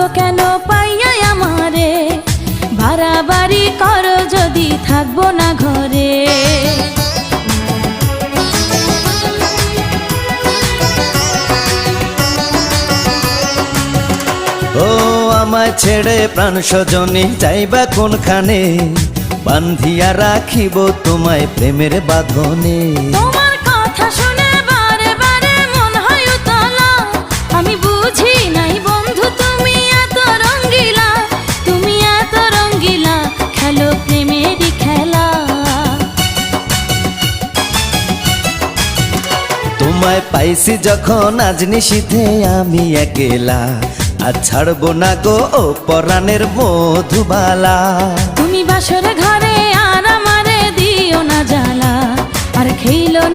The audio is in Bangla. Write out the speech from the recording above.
গো কেন পাইয়া আমারে, বাড়াবাড়ি করো যদি থাকবো না ঘরে। ও আমায় ছেড়ে প্রাণ স্বজনে যাইবা কোনখানে, বান্ধিয়া রাখিব তোমায় প্রেমের বাঁধনে। তোমার কথা শুনে বারে বারে মন হয় উতলা, আমি বুঝি নাই বন্ধু তুমি এত রঙ্গিলা, তুমি এত রঙ্গিলা, খেলো প্রেমেরই খেলা। তোমায় পাইছি যখন আজ নিশীথে আমি একেলা, আর ছাড়বো না গো ও পরাণের মধুবালা। তুমি বাসর ঘরে আর আমারে দিও না জ্বালা, আর খেইলো